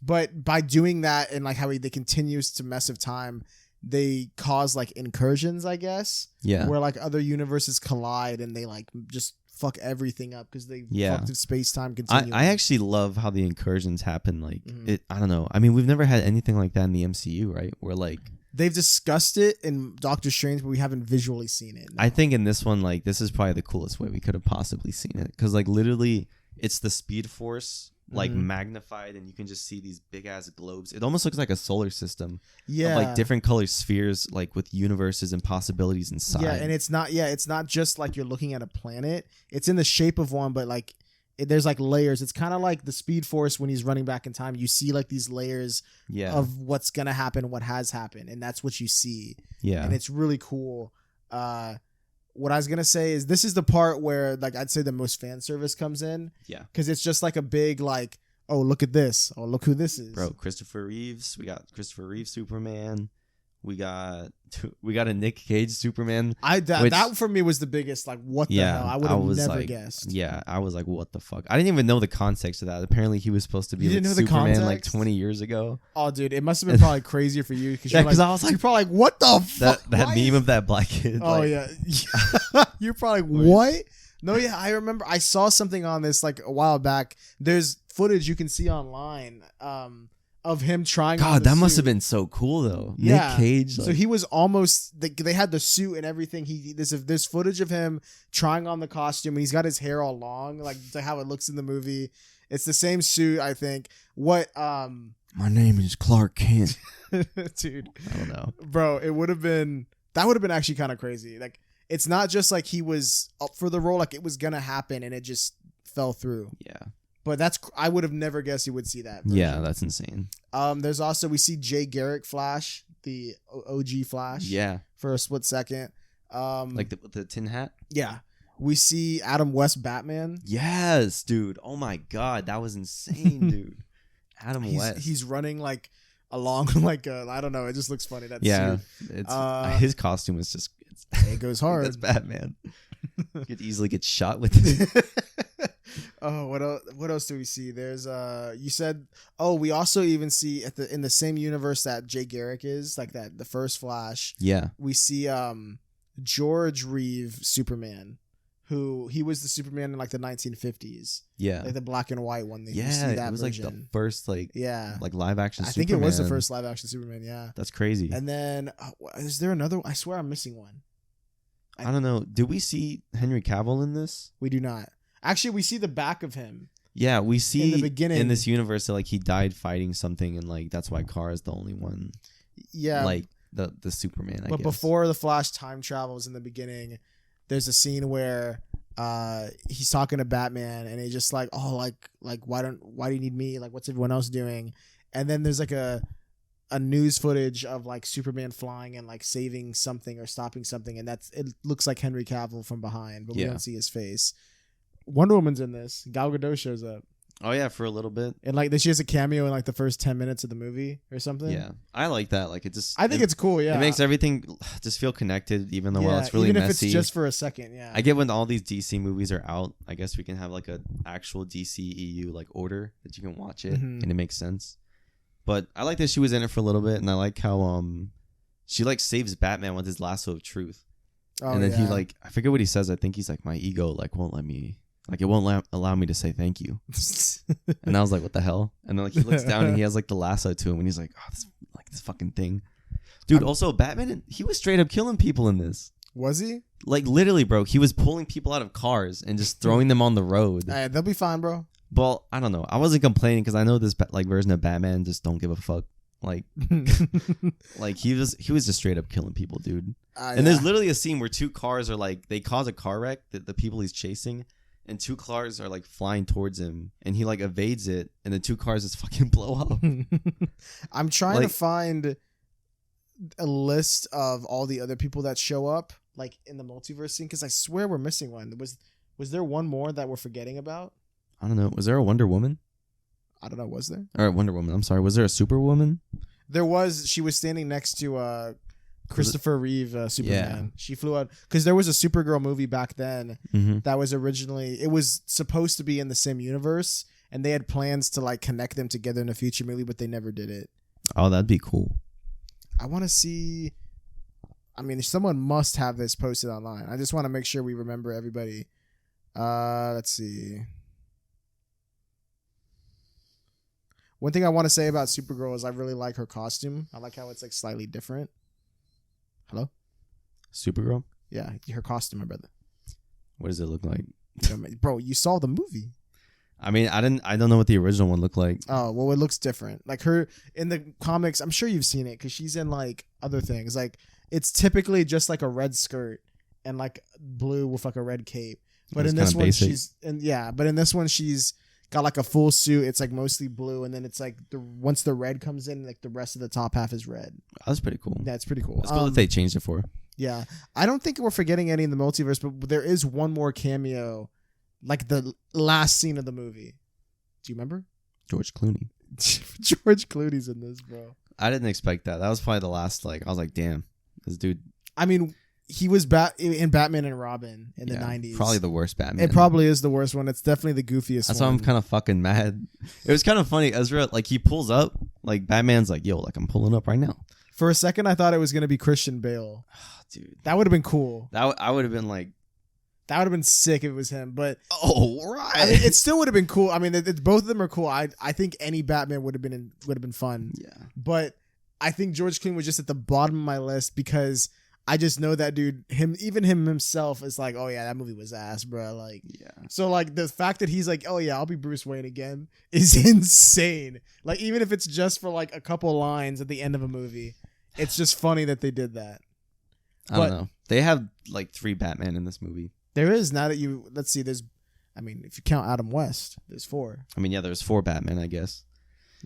But by doing that and like how they continues to mess with time, they cause like incursions, I guess. Yeah. Where like other universes collide and they like just fuck everything up because they fucked with space-time continuum. I actually love how the incursions happen. Like I don't know. I mean, we've never had anything like that in the MCU, right? Where like they've discussed it in Doctor Strange, but we haven't visually seen it. No. I think in this one, like this is probably the coolest way we could have possibly seen it because like literally it's the Speed Force like magnified, and you can just see these big ass globes. It almost looks like a solar system. Yeah, of like different color spheres, like with universes and possibilities inside. Yeah, and it's not just like you're looking at a planet. It's in the shape of one, but like there's like layers. It's kind of like the Speed Force when he's running back in time. You see like these layers of what's gonna happen, what has happened, and that's what you see. Yeah, and it's really cool. What I was going to say is this is the part where like I'd say the most fan service comes in. Yeah. Because it's just like a big like, oh, look at this. Oh, look who this is. Bro, Christopher Reeves. We got Christopher Reeves Superman. We got a Nick Cage Superman. That for me was the biggest like what the hell? I would have never guessed. Yeah, I was like, what the fuck? I didn't even know the context of that. Apparently he was supposed to be like Superman like 20 years ago. Oh dude, it must have been probably crazier for you because I was like, you're probably like, what the fuck? That meme of that black kid. Oh like, yeah. You're probably like, what? No, yeah, I remember I saw something on this like a while back. There's footage you can see online. Of him trying. God, that must have been so cool though. Yeah. Nick Cage. Like, so he was almost. They had the suit and everything. There's footage of him trying on the costume, and he's got his hair all long, like to how it looks in the movie. It's the same suit, I think. What? My name is Clark Kent. Dude, I don't know, bro. That would have been actually kind of crazy. Like, it's not just like he was up for the role, like it was gonna happen, and it just fell through. Yeah. But I would have never guessed you would see that version. Yeah, that's insane. There's also, we see Jay Garrick Flash, the OG Flash. Yeah. For a split second. Like the tin hat? Yeah. We see Adam West Batman. Yes, dude. Oh my God. That was insane, dude. Adam West. He's running like along like I don't know. It just looks funny. His costume is just. It goes hard. That's Batman. You could easily get shot with it. Oh, what else do we see? There's you said, we also even see in the same universe that Jay Garrick is, like that the first Flash. Yeah. We see George Reeve Superman, who he was the Superman in like the 1950s. Yeah. Like the black and white one. Yeah, it was version. Like the first like live action Superman. I think it was the first live action Superman, yeah. That's crazy. And then is there another? I swear I'm missing one. I don't know. Do we see Henry Cavill in this? We do not. Actually, we see the back of him. Yeah, we see in the beginning in this universe that like he died fighting something, and like that's why Kara is the only one. Yeah, like the Superman. I but guess. Before the Flash time travels in the beginning, there's a scene where he's talking to Batman, and he's just like, oh, like why do you need me? Like, what's everyone else doing? And then there's like a news footage of like Superman flying and like saving something or stopping something, and it looks like Henry Cavill from behind, but we don't see his face. Wonder Woman's in this. Gal Gadot shows up. Oh yeah, for a little bit. And like she has a cameo in like the first 10 minutes of the movie or something. Yeah, I like that. Like I think it's cool. Yeah, it makes everything just feel connected, even though while it's really even messy. If it's just for a second. Yeah, I get when all these DC movies are out. I guess we can have like a actual DCEU like order that you can watch it, and it makes sense. But I like that she was in it for a little bit, and I like how she like saves Batman with his lasso of truth, and then he like I forget what he says. I think he's like my ego like won't let me. Like, it won't allow me to say thank you. And I was like, what the hell? And then, like, he looks down and he has, like, the lasso to him. And he's like, oh, this fucking thing. Dude, also, Batman, he was straight up killing people in this. Was he? Like, literally, bro. He was pulling people out of cars and just throwing them on the road. They'll be fine, bro. Well, I don't know. I wasn't complaining because I know this, like, version of Batman just don't give a fuck. Like, like he was just straight up killing people, dude. And there's literally a scene where two cars are, like, they cause a car wreck, the people he's chasing. And two cars are like flying towards him, and he like evades it, and the two cars just fucking blow up. I'm trying to find a list of all the other people that show up, like in the multiverse scene, because I swear we're missing one. Was there one more that we're forgetting about? I don't know. Was there a Wonder Woman? I don't know. Was there? Or Wonder Woman. I'm sorry. Was there a Superwoman? There was. She was standing next to Christopher Reeve, Superman. Yeah. She flew out because there was a Supergirl movie back then that was originally, it was supposed to be in the same universe, and they had plans to like connect them together in a future movie, but they never did it. Oh, that'd be cool. I want to see. I mean, someone must have this posted online. I just want to make sure we remember everybody. Let's see. One thing I want to say about Supergirl is I really like her costume. I like how it's like slightly different. Hello? Supergirl? Yeah, her costume, my brother. What does it look like? Bro, you saw the movie. I mean, I don't know what the original one looked like. Oh, well, it looks different. Like her in the comics, I'm sure you've seen it because she's in like other things. Like it's typically just like a red skirt and like blue with like a red cape. But in this one, but in this one, she's got like a full suit. It's like mostly blue, and then it's like once the red comes in, like the rest of the top half is red. That's pretty cool. Yeah, it's pretty cool. It's cool that they changed it for her. Yeah, I don't think we're forgetting any in the multiverse, but there is one more cameo, like the last scene of the movie. Do you remember? George Clooney. George Clooney's in this, bro. I didn't expect that. That was probably the last. Like I was like, damn, this dude. I mean, he was in Batman and Robin in the 90s. Probably the worst Batman. It probably is the worst one. It's definitely the goofiest That's one. why I'm kind of fucking mad. It was kind of funny. Ezra, like, he pulls up. Like, Batman's like, yo, like, I'm pulling up right now. For a second, I thought it was going to be Christian Bale. Dude. That would have been cool. I would have been like... That would have been sick if it was him. But... Oh, right. I mean, it still would have been cool. I mean, both of them are cool. I think any Batman would have been fun. Yeah. But I think George Clooney was just at the bottom of my list because... I just know that dude, even him himself is like, oh yeah, that movie was ass, bro. Like, yeah. So like the fact that he's like, oh yeah, I'll be Bruce Wayne again is insane. Like even if it's just for like a couple lines at the end of a movie, it's just funny that they did that. I don't know. They have like 3 Batman in this movie. There is now that let's see. There's, I mean, if you count Adam West, there's 4. I mean, yeah, there's 4 Batman, I guess.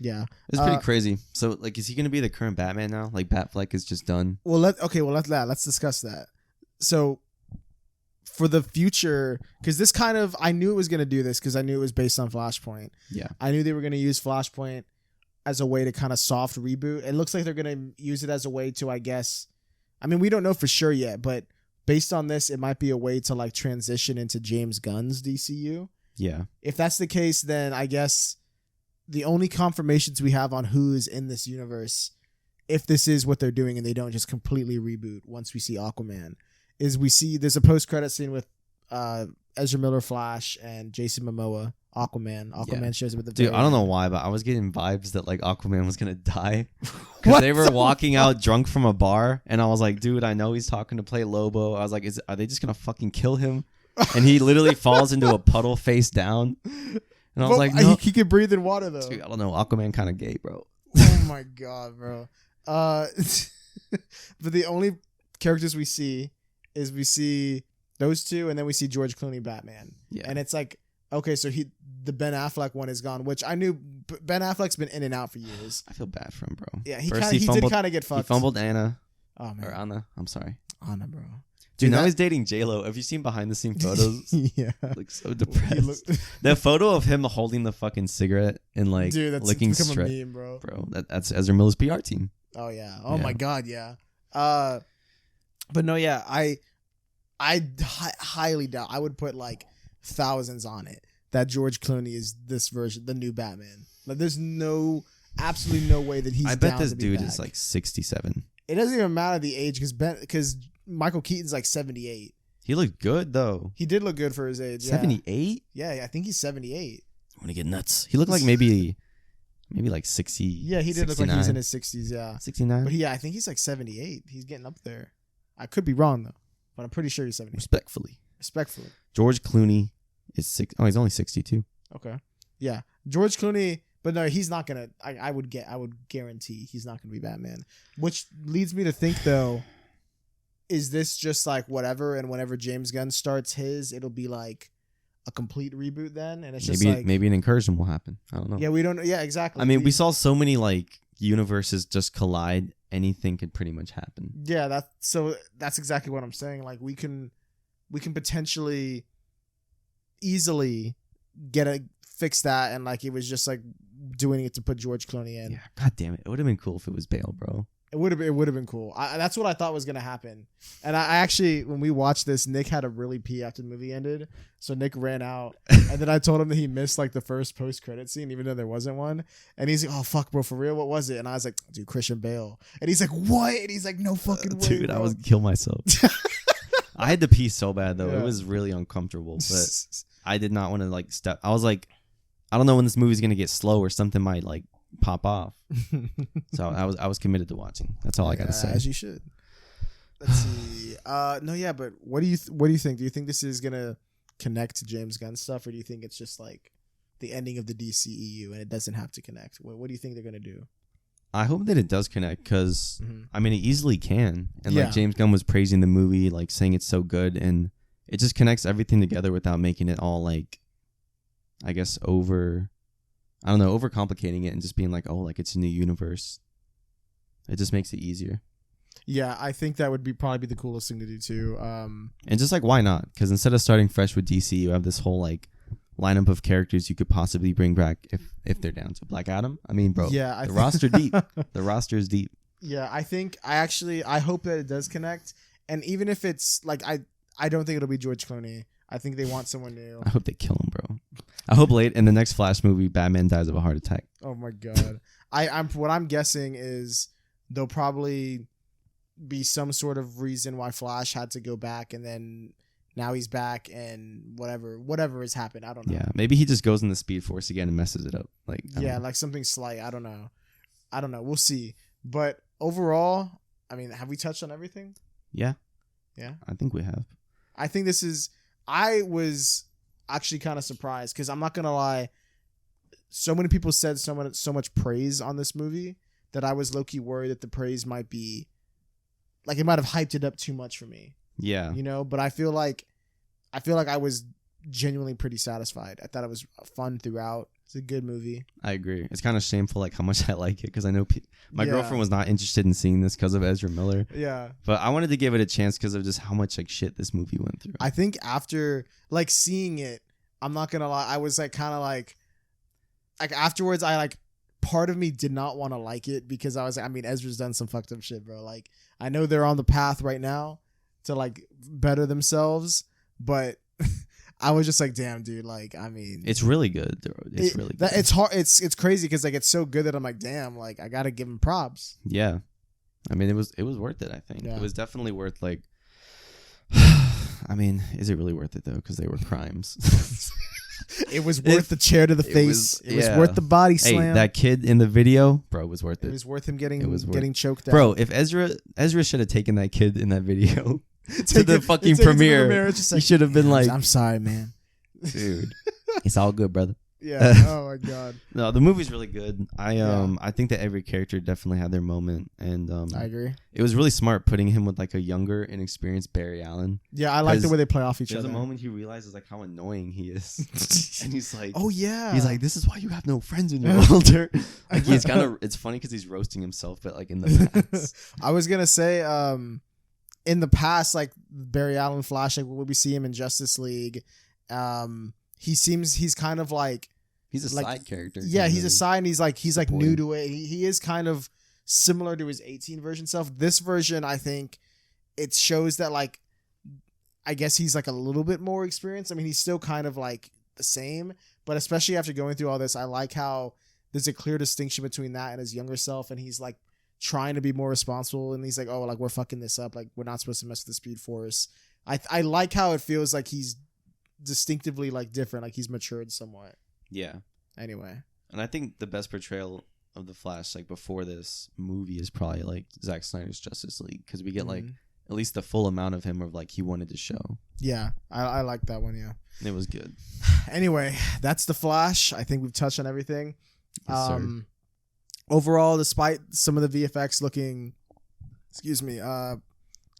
Yeah, it's pretty crazy. So, like, is he gonna be the current Batman now? Like, Batfleck is just done. Well, let's discuss that. So, for the future, because this kind of, I knew it was gonna do this because I knew it was based on Flashpoint. Yeah, I knew they were gonna use Flashpoint as a way to kind of soft reboot. It looks like they're gonna use it as a way to, I guess. I mean, we don't know for sure yet, but based on this, it might be a way to like transition into James Gunn's DCU. Yeah. If that's the case, then I guess. The only confirmations we have on who is in this universe, if this is what they're doing and they don't just completely reboot once we see Aquaman, is we see there's a post-credit scene with Ezra Miller Flash and Jason Momoa Aquaman. Aquaman shows up at the dude. I don't know why, but I was getting vibes that like Aquaman was gonna die. because they were walking out drunk from a bar, and I was like, dude, I know he's talking to play Lobo. I was like, are they just gonna fucking kill him? And he literally falls into a puddle face down. And I was like, no. He can breathe in water though. Dude, I don't know. Aquaman kind of gay, bro. Oh my god, bro. But the only characters we see those two, and then we see George Clooney Batman. Yeah. And it's like, okay, so the Ben Affleck one is gone, which I knew Ben Affleck's been in and out for years. I feel bad for him, bro. Yeah, he did kind of get fucked. He fumbled Anna. Oh man. Or Anna. I'm sorry. Anna, bro. Dude, now he's dating J-Lo. Have you seen behind the scene photos? Yeah. Like so depressed. That photo of him holding the fucking cigarette and like licking strip. A meme, bro. Bro, that's Ezra Miller's PR team. Oh yeah. Oh my god, yeah. But no, yeah, I highly doubt. I would put like thousands on it that George Clooney is this version, the new Batman. Like, there's absolutely no way that he's. I bet this dude is like 67. It doesn't even matter the age because Michael Keaton's like 78. He looked good though. He did look good for his age. 78? Yeah, I think he's 78. I want to get nuts. He looked like maybe like 60. Yeah, he did 69. Look like he's in his 60s. Yeah, 69. But yeah, I think he's like 78. He's getting up there. I could be wrong though, but I'm pretty sure he's 78. Respectfully. George Clooney is he's only 62. Okay. Yeah, George Clooney. But no, he's not gonna. I would guarantee he's not gonna be Batman. Which leads me to think though, is this just like whatever? And whenever James Gunn starts his, it'll be like a complete reboot then, and it's just like maybe an incursion will happen. I don't know. Yeah, we don't. Yeah, exactly. I mean, we saw so many like universes just collide. Anything could pretty much happen. Yeah, that's exactly what I'm saying. Like we can potentially easily fix that, and like it was just like doing it to put George Clooney in. Yeah, god damn it. It would have been cool if it was Bale, bro. It would have been cool. That's what I thought was gonna happen. And I actually, when we watched this, Nick had to really pee after the movie ended, so Nick ran out. And then I told him that he missed like the first post-credit scene, even though there wasn't one. And he's like, "Oh fuck, bro, for real? What was it?" And I was like, "Dude, Christian Bale." And he's like, "What?" And he's like, "No fucking way, dude, bro." I was kill myself. I had to pee so bad though. Yeah. It was really uncomfortable, but I did not want to like step. I was like, I don't know when this movie's gonna get slow or something might like pop off. So I was committed to watching. That's all I gotta say. As you should. Let's see. No, yeah, but what do you think? Do you think this is gonna connect to James Gunn stuff, or do you think it's just like the ending of the DCEU and it doesn't have to connect? What do you think they're gonna do? I hope that it does connect because I mean it easily can. And like James Gunn was praising the movie, like saying it's so good, and it just connects everything together without making it all like, I guess overcomplicating it and just being like, oh, like it's a new universe. It just makes it easier. Yeah, I think that would probably be the coolest thing to do too. And just like, why not? Because instead of starting fresh with DC, you have this whole like lineup of characters you could possibly bring back if they're down to. Black Adam. I mean, bro. Yeah, the roster deep. The roster is deep. Yeah, I hope that it does connect. And even if it's like, I don't think it'll be George Clooney. I think they want someone new. I hope they kill him, bro. I hope late in the next Flash movie, Batman dies of a heart attack. Oh my god. What I'm guessing is there'll probably be some sort of reason why Flash had to go back, and then now he's back, and whatever has happened. I don't know. Yeah, maybe he just goes in the Speed Force again and messes it up. Like like something slight. I don't know. We'll see. But overall, I mean, have we touched on everything? Yeah. Yeah. I think we have. I think this is. I was actually kind of surprised because I'm not gonna lie, so many people said so much praise on this movie that I was low-key worried that the praise might be like it might have hyped it up too much for me. Yeah, but I feel like I was genuinely pretty satisfied. I thought it was fun throughout. It's a good movie. I agree. It's kind of shameful like how much I like it because I know my girlfriend was not interested in seeing this because of Ezra Miller. Yeah, but I wanted to give it a chance because of just how much like shit this movie went through. I think after like seeing it, I'm not gonna lie, I was like kind of like afterwards I like part of me did not want to like it because I was like, I mean, Ezra's done some fucked up shit, bro. Like I know they're on the path right now to like better themselves, but I was just like, damn, dude. Like, I mean, it's really good. It's really good. It's hard. It's crazy because like it's so good that I'm like, damn. Like, I gotta give him props. Yeah, I mean, it was worth it. I think it was definitely worth like. I mean, is it really worth it though? Because they were crimes. It was worth the chair to the face. It was worth the body slam. Hey, that kid in the video, bro, was worth it. It was worth him getting choked out. Bro, if Ezra should have taken that kid in that video to the fucking premiere, he should have been like, I'm sorry, man. Dude, it's all good, brother. Yeah. Oh my god. No, the movie's really good. I think that every character definitely had their moment, and I agree. It was really smart putting him with like a younger, inexperienced Barry Allen. Yeah, I like the way they play off each other. There's a moment he realizes like how annoying he is, and he's like, "Oh yeah." He's like, "This is why you have no friends when you're older." Like he's kind of. It's funny because he's roasting himself, but like in the past. I was gonna say, in the past, like Barry Allen Flash, like when we see him in Justice League, he's kind of like he's a side character. Yeah, he's a side, and he's like new to it. He is kind of similar to his 18 version self. This version, I think, it shows that like, I guess he's like a little bit more experienced. I mean, he's still kind of like the same, but especially after going through all this, I like how there's a clear distinction between that and his younger self, and he's like trying to be more responsible, and he's like, oh, like we're fucking this up, like we're not supposed to mess with the Speed Force. I like how it feels like he's distinctively like different, like he's matured somewhat. Yeah. Anyway, and I think the best portrayal of the Flash like before this movie is probably like Zack Snyder's Justice League, because we get like at least the full amount of him of like he wanted to show. Yeah, I like that one. Yeah, it was good. Anyway, that's the Flash. I think we've touched on everything. Yes, sir. Overall, despite some of the VFX looking,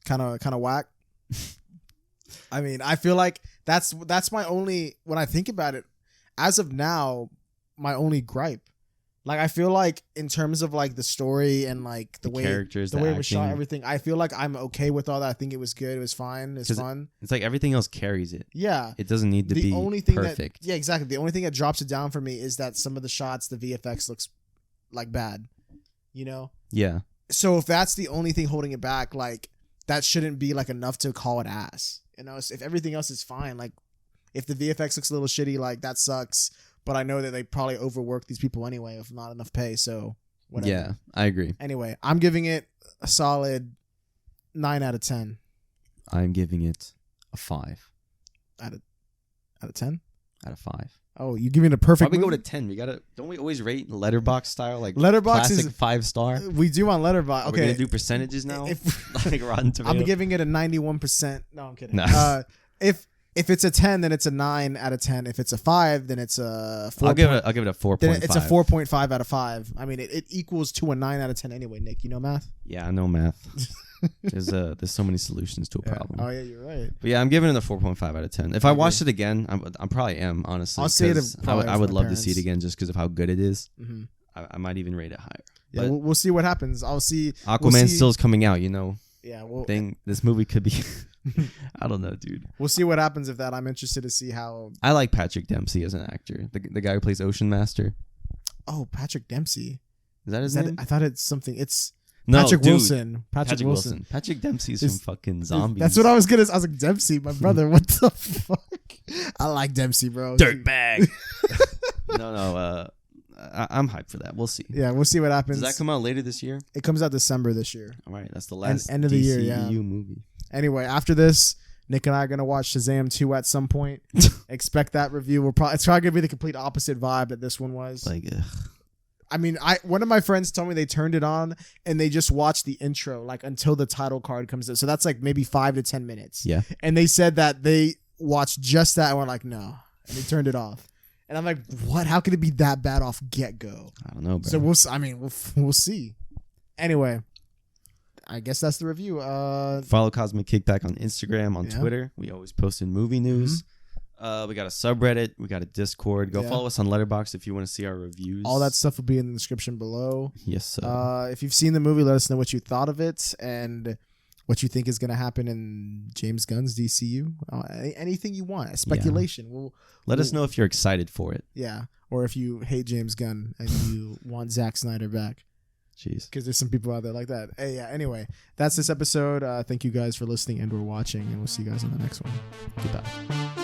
kind of whack. I mean, I feel like that's my only, when I think about it, as of now, my only gripe. Like, I feel like in terms of like the story and like the way characters, the way it was shot, everything, I feel like I'm okay with all that. I think it was good. It was fine. It's fun. It's like everything else carries it. Yeah. It doesn't need to be perfect. Yeah, exactly. The only thing that drops it down for me is that some of the shots, the VFX looks like bad, you know? Yeah. So if that's the only thing holding it back, like that shouldn't be like enough to call it ass. You know, if everything else is fine, like if the VFX looks a little shitty, like that sucks. But I know that they probably overwork these people anyway with not enough pay. So whatever. Yeah, I agree. Anyway, I'm giving it a solid 9 out of 10. I'm giving it a 5. Out of 10? Out of 5. Oh, you give it a perfect. Probably go to 10. Don't we always rate Letterboxd style, like Letterboxd classic is 5-star? We do on Letterboxd. Okay, we're gonna do percentages now. Like Rotten Tomatoes. I'm giving it a 91%. No, I'm kidding. No. If it's a 10, then it's a 9 out of 10. If it's a 5, then it's a 4. I'll give it a 4.5. Then it's a 4.5 out of 5. I mean, it equals to a 9 out of 10 anyway. Nick, you know math? Yeah, I know math. There's so many solutions to a problem. Oh yeah, you're right. But yeah, I'm giving it a 4.5 out of 10. If I watched it again, I probably am, honestly. I'll see it. I would love to see it again just because of how good it is. Mm-hmm. I might even rate it higher. Yeah, we'll see what happens. Aquaman still is coming out, you know. Yeah, this movie could be. I don't know, dude. We'll see what happens with that. I'm interested to see how. I like Patrick Dempsey as an actor. The guy who plays Ocean Master. Oh, Patrick Dempsey. Is that his name? I thought it's something. It's no, Patrick dude. Wilson. Patrick Wilson. Patrick Dempsey's from fucking Zombies. That's what I was gonna. I was like, Dempsey, my brother. What the fuck? I like Dempsey, bro. Dirtbag. No. I'm hyped for that. We'll see. Yeah, we'll see what happens. Does that come out later this year? It comes out December this year. All right, that's the last end of the year. Yeah. DCEU movie. Anyway, after this, Nick and I are gonna watch Shazam 2 at some point. Expect that review. It's probably gonna be the complete opposite vibe that this one was. Like, ugh. I mean, one of my friends told me they turned it on and they just watched the intro like until the title card comes in. So that's like maybe 5 to 10 minutes. Yeah. And they said that they watched just that and were like, no, and they turned it off. And I'm like, what? How could it be that bad off get-go? I don't know, bro. So we'll see. Anyway, I guess that's the review. Follow Cosmic Kickback on Instagram, on Twitter. We always post in movie news. Mm-hmm. We got a subreddit. We got a Discord. Go follow us on Letterboxd if you want to see our reviews. All that stuff will be in the description below. Yes, sir. If you've seen the movie, let us know what you thought of it and what you think is going to happen in James Gunn's DCU. Anything you want. Speculation. Yeah. Let us know if you're excited for it. Yeah. Or if you hate James Gunn and you want Zack Snyder back. Jeez. Because there's some people out there like that. Hey, yeah. Anyway, that's this episode. Thank you guys for listening and or watching, and we'll see you guys on the next one. Goodbye.